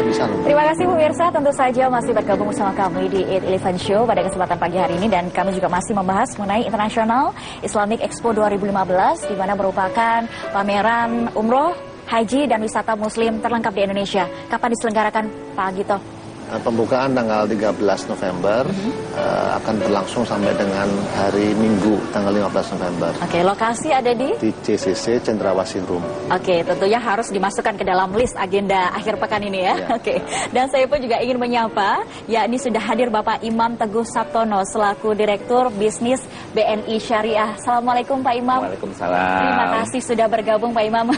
bisa loh. Terima kasih pemirsa, tentu saja masih bergabung bersama kami di 8-11 Show pada kesempatan pagi hari ini, dan kami juga masih membahas mengenai International Islamic Expo 2015, di mana merupakan pameran umroh, haji, dan wisata muslim terlengkap di Indonesia. Kapan diselenggarakan, Pak Agito? Pembukaan tanggal 13 November akan berlangsung sampai dengan hari Minggu tanggal 15 November. Oke, lokasi ada di JCC Cendrawasih Room. Oke, tentunya harus dimasukkan ke dalam list agenda akhir pekan ini ya. Oke. Dan saya pun juga ingin menyapa, yakni sudah hadir Bapak Imam Teguh Sabtono selaku Direktur Bisnis BNI Syariah. Assalamualaikum Pak Imam. Waalaikumsalam. Terima kasih sudah bergabung Pak Imam.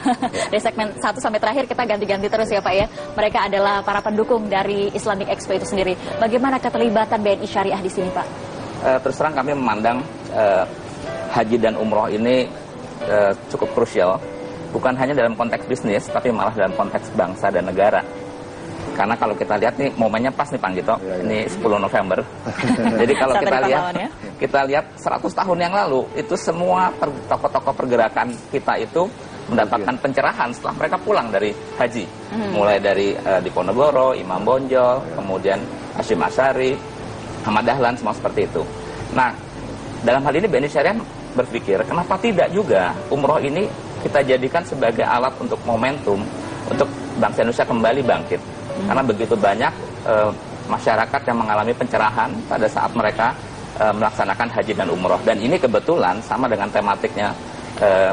Dari segmen 1 sampai terakhir kita ganti-ganti terus ya Pak ya. Mereka adalah para pendukung dari Islamic Expo itu sendiri. Bagaimana keterlibatan BNI Syariah di sini Pak? Terus terang kami memandang haji dan umroh ini cukup krusial, bukan hanya dalam konteks bisnis, tapi malah dalam konteks bangsa dan negara. Karena kalau kita lihat nih momennya pas nih Pak Gito, ini 10 November. Jadi kalau kita lihat 100 tahun yang lalu itu semua tokoh-tokoh pergerakan kita itu mendapatkan pencerahan setelah mereka pulang dari haji. Mulai dari Diponegoro, Imam Bonjol, kemudian Hasyim Asy'ari, Ahmad Dahlan, semua seperti itu. Nah, dalam hal ini BNI Syariah berpikir, kenapa tidak juga umroh ini kita jadikan sebagai alat untuk momentum untuk bangsa Indonesia kembali bangkit. Karena begitu banyak masyarakat yang mengalami pencerahan pada saat mereka melaksanakan haji dan umroh. Dan ini kebetulan sama dengan tematiknya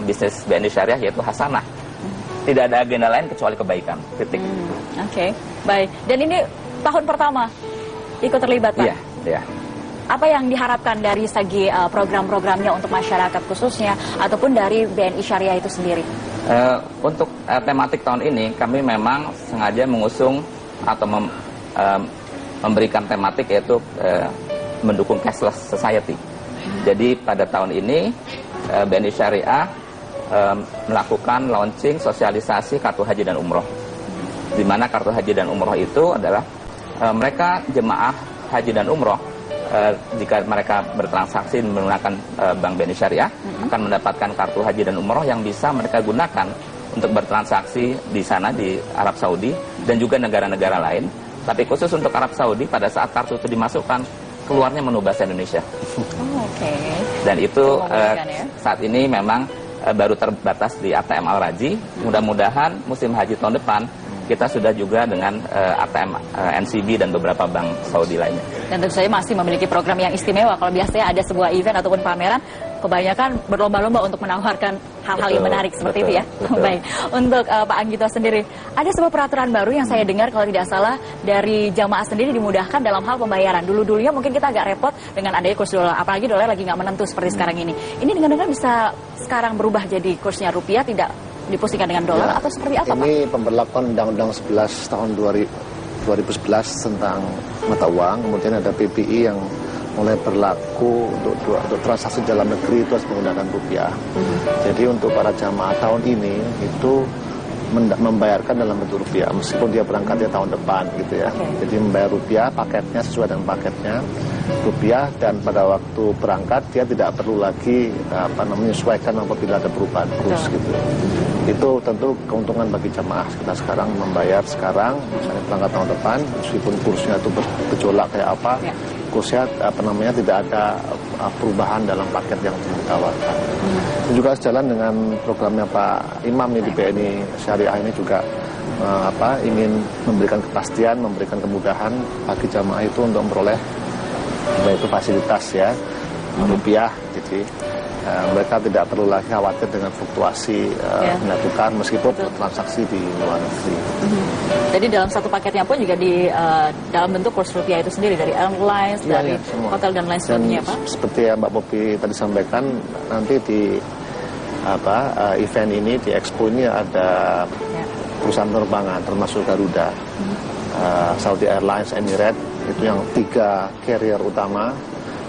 bisnis BNI Syariah, yaitu hasanah. Tidak ada agenda lain kecuali kebaikan. Titik. Oke, baik. Dan ini tahun pertama ikut terlibat Pak? Iya. Apa yang diharapkan dari segi program-programnya untuk masyarakat khususnya, ataupun dari BNI Syariah itu sendiri? Untuk tematik tahun ini, kami memang sengaja mengusung atau memberikan tematik, yaitu mendukung cashless society. Jadi pada tahun ini BNI Syariah melakukan launching sosialisasi kartu haji dan umroh. Di mana kartu haji dan umroh itu adalah mereka jemaah haji dan umroh, jika mereka bertransaksi menggunakan Bank BNI Syariah, akan mendapatkan kartu haji dan umroh yang bisa mereka gunakan untuk bertransaksi di sana, di Arab Saudi dan juga negara-negara lain. Tapi khusus untuk Arab Saudi, pada saat kartu itu dimasukkan, keluarnya menu bahasa Indonesia. Dan itu saat ini memang baru terbatas di ATM Al Raji. Mudah-mudahan musim haji tahun depan kita sudah juga dengan ATM NCB dan beberapa bank Saudi lainnya. Dan tentu saja masih memiliki program yang istimewa. Kalau biasanya ada sebuah event ataupun pameran, kebanyakan berlomba-lomba untuk menawarkan hal-hal yang menarik seperti itu ya. Baik, untuk Pak Anggito sendiri, ada sebuah peraturan baru yang saya dengar kalau tidak salah dari jamaah sendiri dimudahkan dalam hal pembayaran. Dulu-dulunya mungkin kita agak repot dengan adanya kurs dolar, apalagi dolar lagi nggak menentu seperti sekarang ini. Ini dengar-dengar bisa sekarang berubah jadi kursnya rupiah, tidak dipusingkan dengan dolar atau seperti apa Pak? Ini pemberlakuan Undang-Undang 11 tahun 2011 tentang mata uang, kemudian ada PPI yang mulai berlaku untuk transaksi dalam negeri itu harus menggunakan rupiah. Jadi untuk para jamaah tahun ini itu membayarkan dalam bentuk rupiah meskipun dia berangkatnya tahun depan gitu ya. Jadi membayar rupiah, paketnya sesuai dengan paketnya rupiah, dan pada waktu berangkat dia tidak perlu lagi menyesuaikan apabila ada perubahan kurs gitu. Itu tentu keuntungan bagi jamaah kita sekarang membayar sekarang, misalnya berangkat tahun depan, meskipun kursnya itu bergejolak kayak apa, kursnya tidak ada perubahan dalam paket yang ditawarkan. Juga sejalan dengan programnya Pak Imam di BNI Syariah ini juga ingin memberikan kepastian, memberikan kemudahan bagi jamaah itu untuk memperoleh yaitu fasilitas ya rupiah. Jadi mereka tidak perlu lagi khawatir dengan fluktuasi nilai meskipun transaksi di luar negeri. Jadi dalam satu paketnya pun juga di dalam bentuk kurs rupiah itu sendiri, dari airlines, dari hotel dan lain sebagainya Pak. Seperti yang Mbak Popi tadi sampaikan, nanti di event ini, di expo ini ada perusahaan penerbangan termasuk Garuda, Saudi Airlines, Emirates, itu yang 3 carrier utama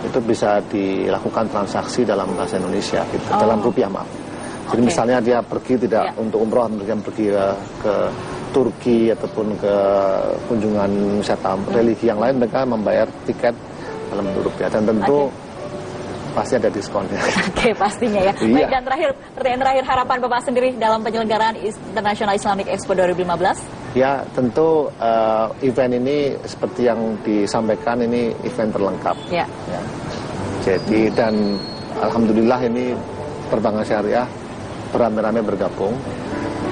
itu bisa dilakukan transaksi dalam bahasa Indonesia gitu, dalam rupiah maaf. Jadi misalnya dia pergi tidak untuk umroh, mungkin pergi ke Turki ataupun ke kunjungan wisata religi yang lain, mereka membayar tiket dalam bentuk rupiah, dan tentu pasti ada diskonnya. Pastinya ya. Baik, dan pertanyaan terakhir harapan Bapak sendiri dalam penyelenggaraan International Islamic Expo 2015. Ya, tentu event ini seperti yang disampaikan ini event terlengkap. Ya. Ya. Jadi dan alhamdulillah ini perbankan syariah beramai-ramai bergabung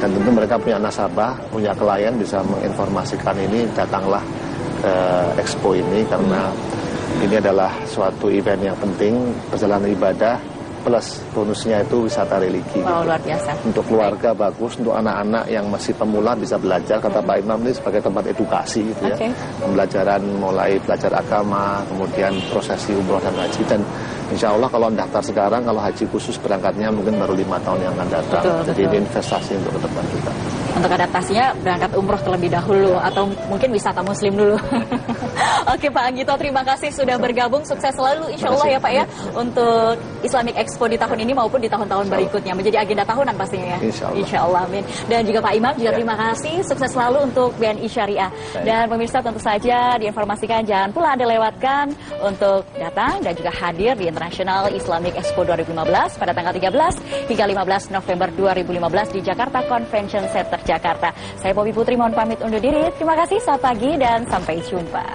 dan tentu mereka punya nasabah, punya klien bisa menginformasikan ini, datanglah ke expo ini karena ini adalah suatu event yang penting, perjalanan ibadah plus bonusnya itu wisata religi. Wow, gitu. luar biasa. Untuk keluarga bagus, untuk anak-anak yang masih pemula bisa belajar, kata Pak Imam ini sebagai tempat edukasi gitu ya. Pembelajaran mulai belajar agama, kemudian prosesi umroh dan haji, dan insya Allah kalau daftar sekarang, kalau haji khusus berangkatnya mungkin baru 5 tahun yang akan datang. Jadi ini investasi untuk ke depan juga. Untuk adaptasinya berangkat umroh terlebih dahulu atau mungkin wisata muslim dulu. Oke Pak Anggito, terima kasih sudah bergabung. Sukses selalu insya Allah ya Pak ya untuk Islamic Expo di tahun ini maupun di tahun-tahun berikutnya. Menjadi agenda tahunan pastinya ya. Insya Allah. Amin. Dan juga Pak Imam juga terima kasih. Sukses selalu untuk BNI Syariah. Dan pemirsa tentu saja diinformasikan jangan pula Anda lewatkan untuk datang dan juga hadir di International Islamic Expo 2015 pada tanggal 13 hingga 15 November 2015 di Jakarta Convention Center Jakarta. Saya Bobby Putri mohon pamit undur diri. Terima kasih, selamat pagi dan sampai jumpa.